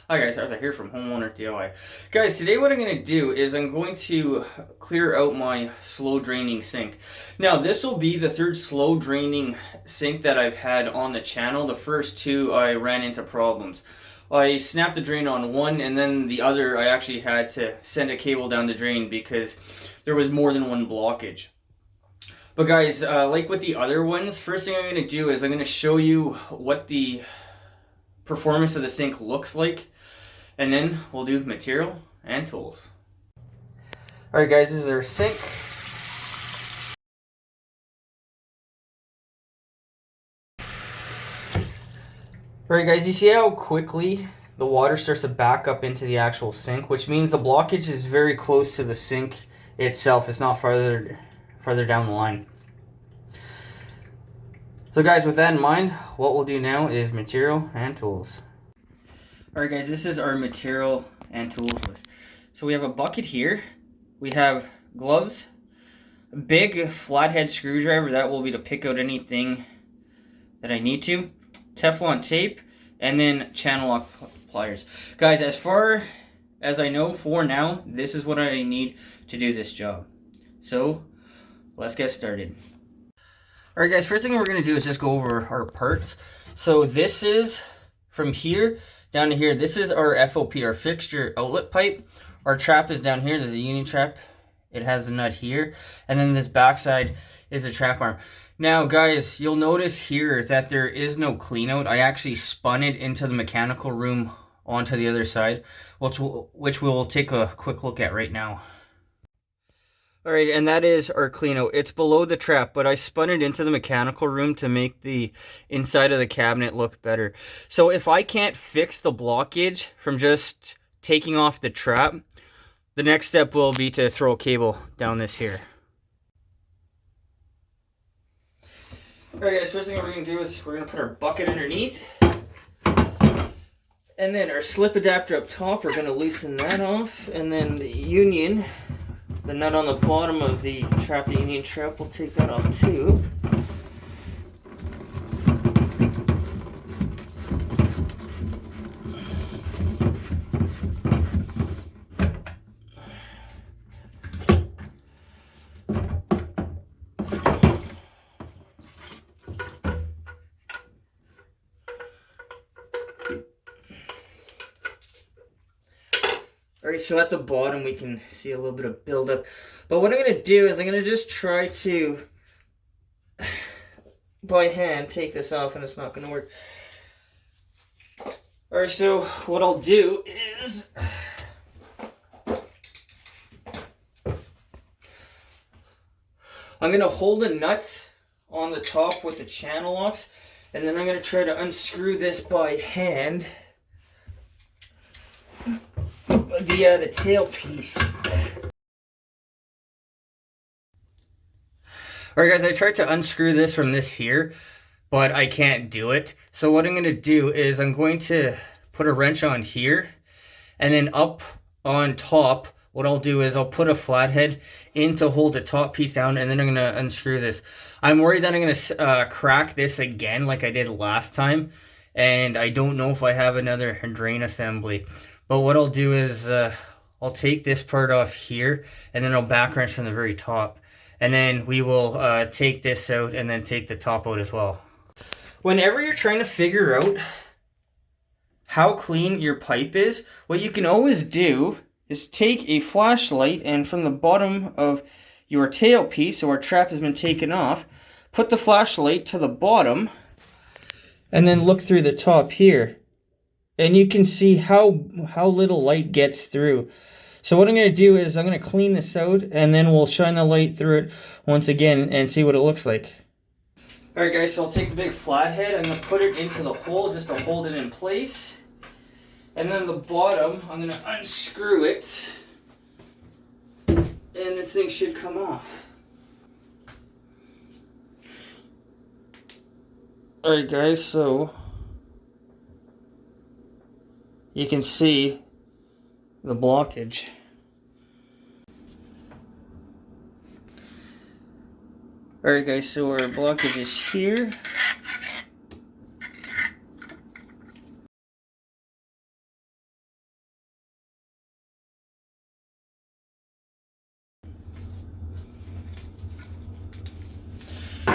Hi guys, Arthur here from Homeowner DIY. Guys, today what I'm going to do is I'm going to clear out my slow draining sink. Now this will be the third slow draining sink that I've had on the channel. The first two I ran into problems. I snapped the drain on one, and then the other I actually had to send a cable down the drain because there was more than one blockage. But guys, like with the other ones, first thing I'm going to do is I'm going to show you what the performance of the sink looks like, and then we'll do material and tools. Alright guys, this is our sink. Alright guys, you see how quickly the water starts to back up into the actual sink, which means the blockage is very close to the sink itself. It's not farther down the line. So guys, with that in mind, what we'll do now is material and tools. Alright guys, this is our material and tools list. So we have a bucket here, we have gloves, a big flathead screwdriver, that will be to pick out anything that I need to, Teflon tape, and then channel lock pliers. Guys, as far as I know for now, this is what I need to do this job. So let's get started. Alright guys, first thing we're going to do is just go over our parts. So this is from here down to here. This is our FOP, our fixture outlet pipe. Our trap is down here. There's a union trap. It has a nut here. And then this backside is a trap arm. Now guys, you'll notice here that there is no clean out. I actually spun it into the mechanical room onto the other side, which we'll take a quick look at right now. Alright, and that is our clean out. It's below the trap, but I spun it into the mechanical room to make the inside of the cabinet look better. So if I can't fix the blockage from just taking off the trap, the next step will be to throw a cable down this here. Alright guys, first thing we're going to do is we're going to put our bucket underneath. And then our slip adapter up top, we're going to loosen that off. And then the union, the nut on the bottom of the trap, the union trap, we'll take that off too. Alright, so at the bottom we can see a little bit of buildup. But what I'm going to do is I'm going to just try to, by hand, take this off, and it's not going to work. Alright, so what I'll do is I'm going to hold the nuts on the top with the channel locks, and then I'm going to try to unscrew this by hand. The tail piece. Alright guys, I tried to unscrew this from this here, but I can't do it. So what I'm going to do is I'm going to put a wrench on here, and then up on top, what I'll do is I'll put a flathead in to hold the top piece down, and then I'm going to unscrew this. I'm worried that I'm going to crack this again like I did last time, and I don't know if I have another drain assembly. But what I'll do is I'll take this part off here, and then I'll back wrench from the very top. And then we will take this out and then take the top out as well. Whenever you're trying to figure out how clean your pipe is, what you can always do is take a flashlight, and from the bottom of your tailpiece, so our trap has been taken off, put the flashlight to the bottom, and then look through the top here. And you can see how little light gets through. So what I'm going to do is I'm going to clean this out, and then we'll shine the light through it once again and see what it looks like. Alright guys, so I'll take the big flathead, I'm going to put it into the hole just to hold it in place. And then the bottom, I'm going to unscrew it, and this thing should come off. Alright guys, so you can see the blockage. Alright guys, so our blockage is here.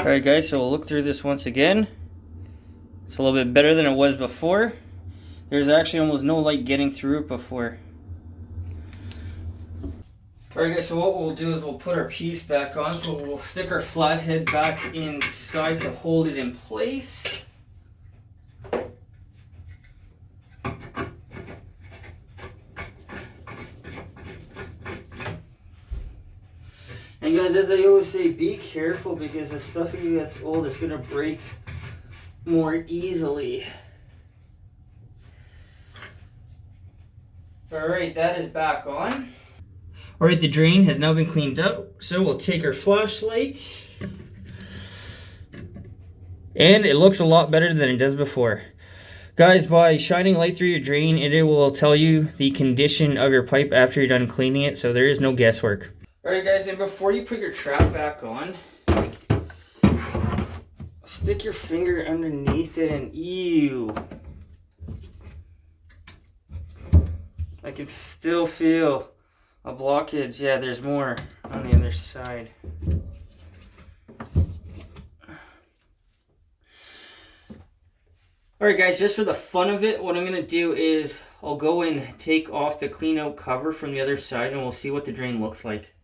Alright guys, so we'll look through this once again. It's a little bit better than it was before. There's actually almost no light getting through it before. Alright guys, so what we'll do is we'll put our piece back on. So we'll stick our flathead back inside to hold it in place. And guys, as I always say, be careful because the stuff as it gets old, it's going to break more easily. Alright, that is back on. Alright, the drain has now been cleaned up. So we'll take our flashlight. And it looks a lot better than it does before. Guys, by shining light through your drain, it will tell you the condition of your pipe after you're done cleaning it. So there is no guesswork. Alright guys, and before you put your trap back on, stick your finger underneath it and ew. I can still feel a blockage. Yeah, there's more on the other side. Alright guys, just for the fun of it, what I'm going to do is I'll go and take off the clean out cover from the other side and we'll see what the drain looks like.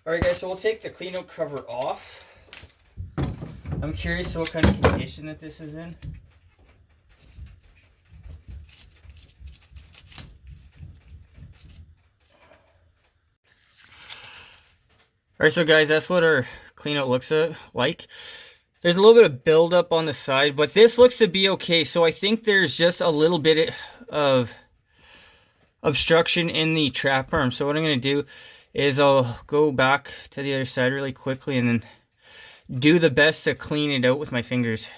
Alright guys, so we'll take the clean out cover off. I'm curious what kind of condition that this is in. Alright, so guys, that's what our clean out looks like. There's a little bit of buildup on the side, but this looks to be okay. So I think there's just a little bit of obstruction in the trap arm. So what I'm going to do is I'll go back to the other side really quickly and then do the best to clean it out with my fingers.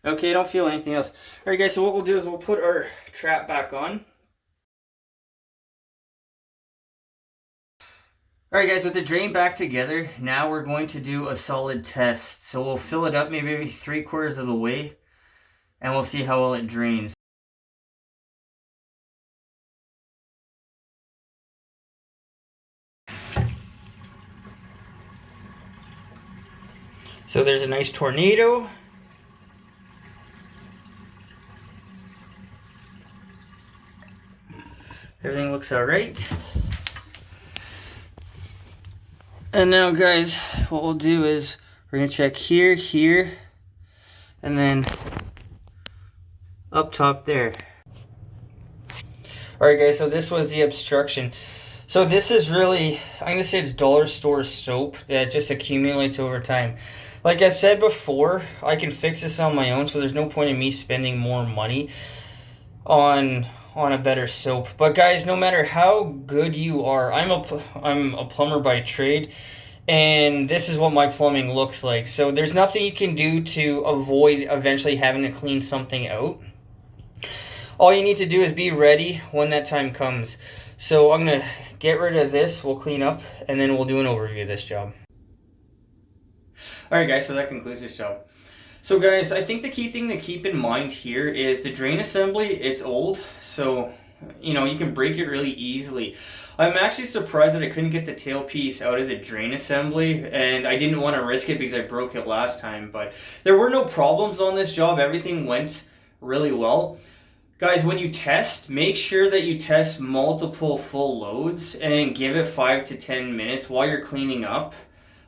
Okay, I don't feel anything else. Alright guys, so what we'll do is we'll put our trap back on. Alright guys, with the drain back together, now we're going to do a solid test. So we'll fill it up maybe 3/4 of the way, and we'll see how well it drains. So there's a nice tornado. Everything looks alright. And now guys, what we'll do is we're going to check here, here, and then up top there. Alright guys, so this was the obstruction. So this is really, I'm going to say it's dollar store soap that just accumulates over time. Like I said before, I can fix this on my own, so there's no point in me spending more money on a better soap. But guys, no matter how good you are, I'm a plumber by trade, and this is what my plumbing looks like. So there's nothing you can do to avoid eventually having to clean something out. All you need to do is be ready when that time comes. So I'm gonna get rid of this, we'll clean up, and then we'll do an overview of this job. Alright guys, so that concludes this job. So guys, I think the key thing to keep in mind here is the drain assembly. It's old, so you know you can break it really easily. I'm actually surprised that I couldn't get the tailpiece out of the drain assembly, and I didn't want to risk it because I broke it last time, but there were no problems on this job. Everything went really well. Guys, when you test, make sure that you test multiple full loads and give it 5 to 10 minutes while you're cleaning up.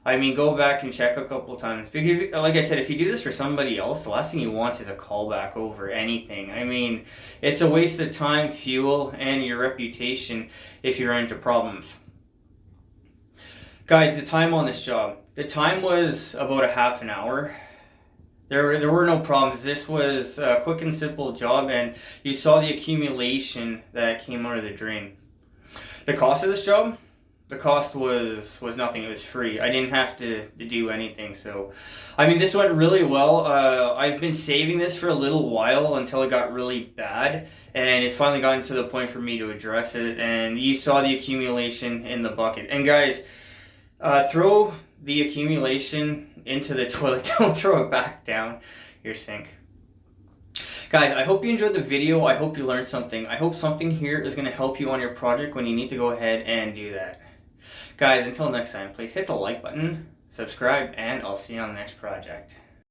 I mean, go back and check a couple times. Because, like I said, if you do this for somebody else, the last thing you want is a callback over anything. I mean, it's a waste of time, fuel, and your reputation if you run into problems. Guys, the time on this job. The time was about a half an hour. There were no problems. This was a quick and simple job, and you saw the accumulation that came out of the drain. The cost of this job? The cost was nothing. It was free. I didn't have to do anything. So, I mean, this went really well. I've been saving this for a little while until it got really bad, and it's finally gotten to the point for me to address it. And you saw the accumulation in the bucket. And guys, throw the accumulation into the toilet. Don't throw it back down your sink. Guys, I hope you enjoyed the video. I hope you learned something. I hope something here is going to help you on your project when you need to go ahead and do that. Guys, until next time, please hit the like button, subscribe, and I'll see you on the next project.